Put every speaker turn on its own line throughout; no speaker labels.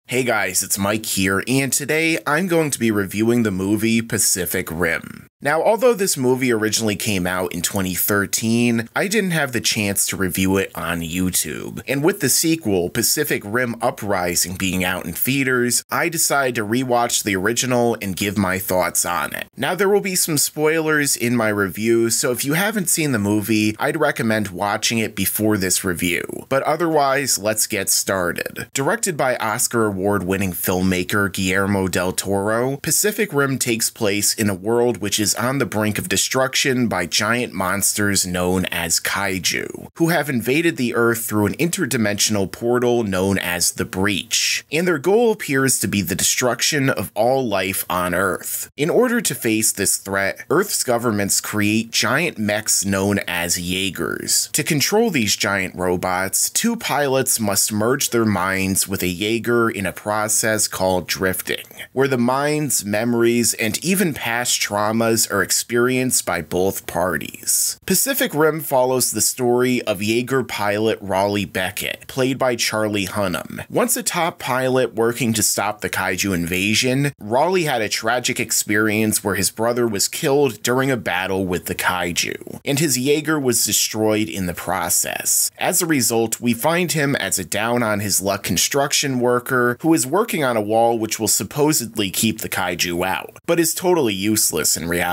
Hey guys, it's Mike here, and today I'm going to be reviewing the movie Pacific Rim. Now, although this movie originally came out in 2013, I didn't have the chance to review it on YouTube. And with the sequel, Pacific Rim Uprising, being out in theaters, I decided to rewatch the original and give my thoughts on it. Now, there will be some spoilers in my review, so if you haven't seen the movie, I'd recommend watching it before this review. But otherwise, let's get started. Directed by Oscar award-winning filmmaker Guillermo Del Toro, Pacific Rim takes place in a world which is on the brink of destruction by giant monsters known as Kaiju, who have invaded the Earth through an interdimensional portal known as the Breach, and their goal appears to be the destruction of all life on Earth. In order to face this threat, Earth's governments create giant mechs known as Jaegers. To control these giant robots, two pilots must merge their minds with a Jaeger in a process called drifting, where the minds, memories, and even past traumas are experienced by both parties. Pacific Rim follows the story of Jaeger pilot Raleigh Beckett, played by Charlie Hunnam. Once a top pilot working to stop the Kaiju invasion, Raleigh had a tragic experience where his brother was killed during a battle with the Kaiju, and his Jaeger was destroyed in the process. As a result, we find him as a down-on-his-luck construction worker who is working on a wall which will supposedly keep the Kaiju out, but is totally useless in reality.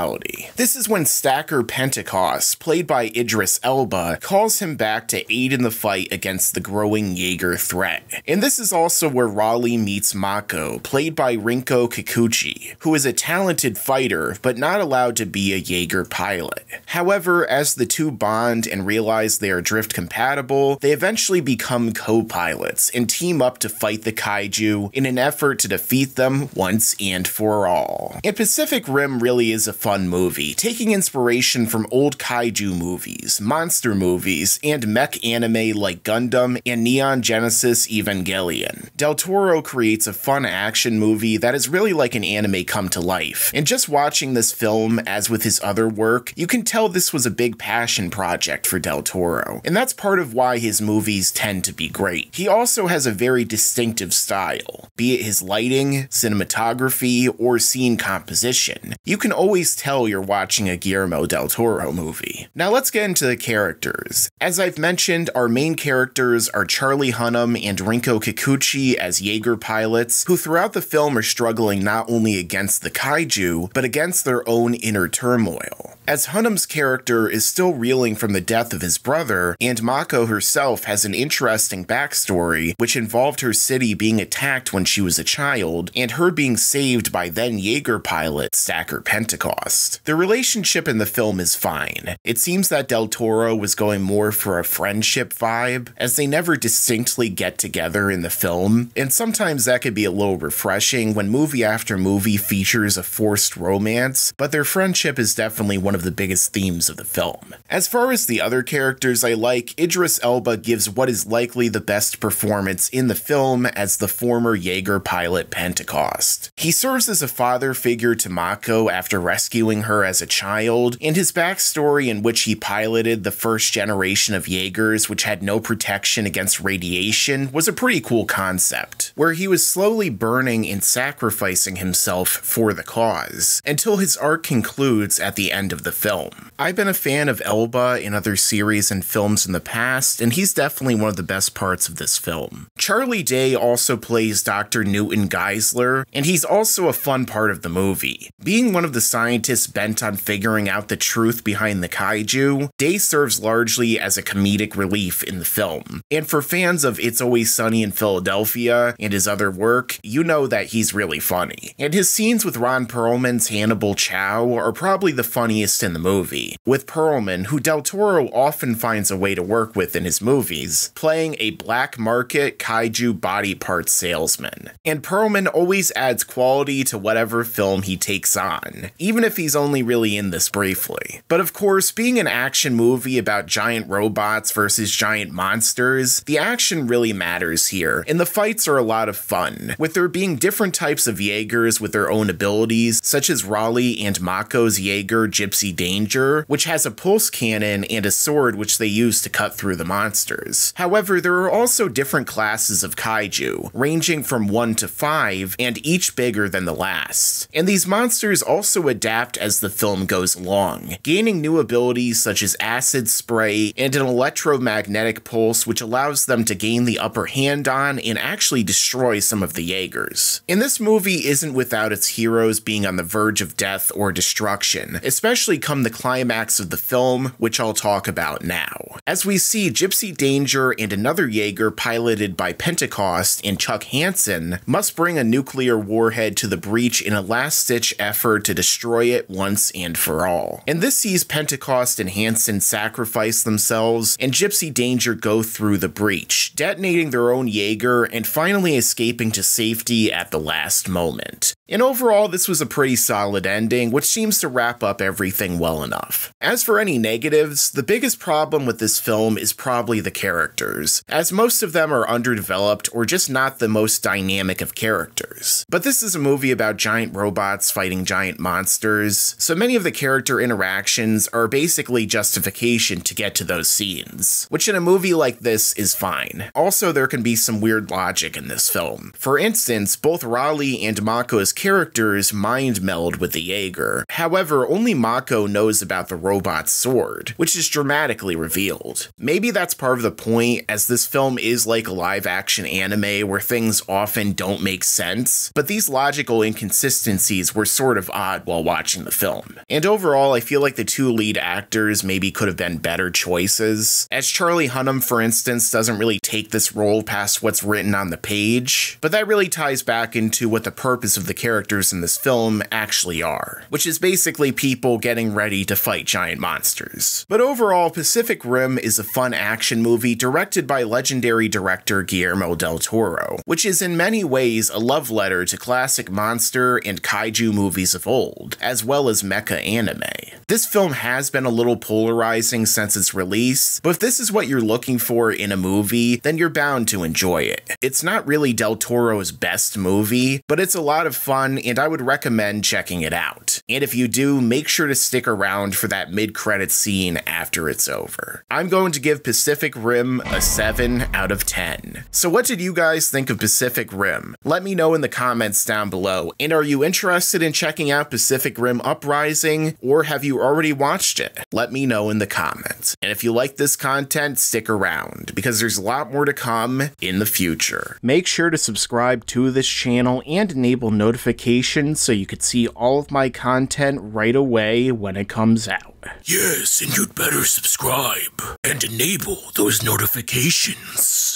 This is when Stacker Pentecost, played by Idris Elba, calls him back to aid in the fight against the growing Jaeger threat. And this is also where Raleigh meets Mako, played by Rinko Kikuchi, who is a talented fighter but not allowed to be a Jaeger pilot. However, as the two bond and realize they are drift compatible, they eventually become co-pilots and team up to fight the Kaiju in an effort to defeat them once and for all. And Pacific Rim really is a fun movie, taking inspiration from old Kaiju movies, monster movies, and mech anime like Gundam and Neon Genesis Evangelion. Del Toro creates a fun action movie that is really like an anime come to life, and just watching this film, as with his other work, you can tell this was a big passion project for Del Toro, and that's part of why his movies tend to be great. He also has a very distinctive style, be it his lighting, cinematography, or scene composition. You can always tell you're watching a Guillermo Del Toro movie. Now let's get into the characters. As I've mentioned, our main characters are Charlie Hunnam and Rinko Kikuchi as Jaeger pilots, who throughout the film are struggling not only against the Kaiju, but against their own inner turmoil. As Hunnam's character is still reeling from the death of his brother, and Mako herself has an interesting backstory, which involved her city being attacked when she was a child, and her being saved by then Jaeger pilot Stacker Pentecost. The relationship in the film is fine. It seems that Del Toro was going more for a friendship vibe, as they never distinctly get together in the film, and sometimes that could be a little refreshing when movie after movie features a forced romance, but their friendship is definitely one of the biggest themes of the film. As far as the other characters I like, Idris Elba gives what is likely the best performance in the film as the former Jaeger pilot Pentecost. He serves as a father figure to Mako after rescuing her as a child, and his backstory in which he piloted the first generation of Jaegers which had no protection against radiation was a pretty cool concept, where he was slowly burning and sacrificing himself for the cause, until his arc concludes at the end of the film. I've been a fan of Elba in other series and films in the past, and he's definitely one of the best parts of this film. Charlie Day also plays Dr. Newton Geisler, and he's also a fun part of the movie. Being one of the scientists bent on figuring out the truth behind the Kaiju, Day serves largely as a comedic relief in the film. And for fans of It's Always Sunny in Philadelphia and his other work, you know that he's really funny. And his scenes with Ron Perlman's Hannibal Chow are probably the funniest in the movie, with Perlman, who Del Toro often finds a way to work with in his movies, playing a black market Kaiju body parts salesman. And Perlman always adds quality to whatever film he takes on, even if he's only really in this briefly. But of course, being an action movie about giant robots versus giant monsters, the action really matters here, and the fights are a lot of fun, with there being different types of Jaegers with their own abilities, such as Raleigh and Mako's Jaeger Gypsy Danger, which has a pulse cannon and a sword which they use to cut through the monsters. However, there are also different classes of Kaiju, ranging from 1 to 5, and each bigger than the last. And these monsters also adapt as the film goes along, gaining new abilities such as acid spray and an electromagnetic pulse which allows them to gain the upper hand on and actually destroy some of the Jaegers. And this movie isn't without its heroes being on the verge of death or destruction, especially come the climax of the film, which I'll talk about now. As we see Gypsy Danger and another Jaeger piloted by Pentecost and Chuck Hansen must bring a nuclear warhead to the breach in a last-ditch effort to destroy it once and for all. And this sees Pentecost and Hansen sacrifice themselves and Gypsy Danger go through the breach, detonating their own Jaeger and finally escaping to safety at the last moment. And overall, this was a pretty solid ending, which seems to wrap up everything well enough. As for any negatives, the biggest problem with this film is probably the characters, as most of them are underdeveloped or just not the most dynamic of characters. But this is a movie about giant robots fighting giant monsters, so many of the character interactions are basically justification to get to those scenes, which in a movie like this is fine. Also, there can be some weird logic in this film. For instance, both Raleigh and Mako's characters mind meld with the Jaeger. However, only Mako knows about the robot's sword, which is dramatically revealed. Maybe that's part of the point, as this film is like a live-action anime where things often don't make sense, but these logical inconsistencies were sort of odd while watching the film. And overall, I feel like the two lead actors maybe could have been better choices, as Charlie Hunnam, for instance, doesn't really take this role past what's written on the page, but that really ties back into what the purpose of the characters in this film actually are, which is basically people getting ready to fight giant monsters. But overall, Pacific Rim is a fun action movie directed by legendary director Guillermo Del Toro, which is in many ways a love letter to classic monster and kaiju movies of old, as well as mecha anime. This film has been a little polarizing since its release, but if this is what you're looking for in a movie, then you're bound to enjoy it. It's not really Del Toro's best movie, but it's a lot of fun and I would recommend checking it out. And if you do, make sure to stick around for that mid-credits scene after it's over. I'm going to give Pacific Rim a 7 out of 10. So what did you guys think of Pacific Rim? Let me know in the comments down below. And are you interested in checking out Pacific Rim Uprising, or have you already watched it? Let me know in the comments. And if you like this content, stick around, because there's a lot more to come in the future. Make sure to subscribe to this channel and enable notifications so you could see all of my content right away when it comes out.
Yes, and you'd better subscribe and enable those notifications.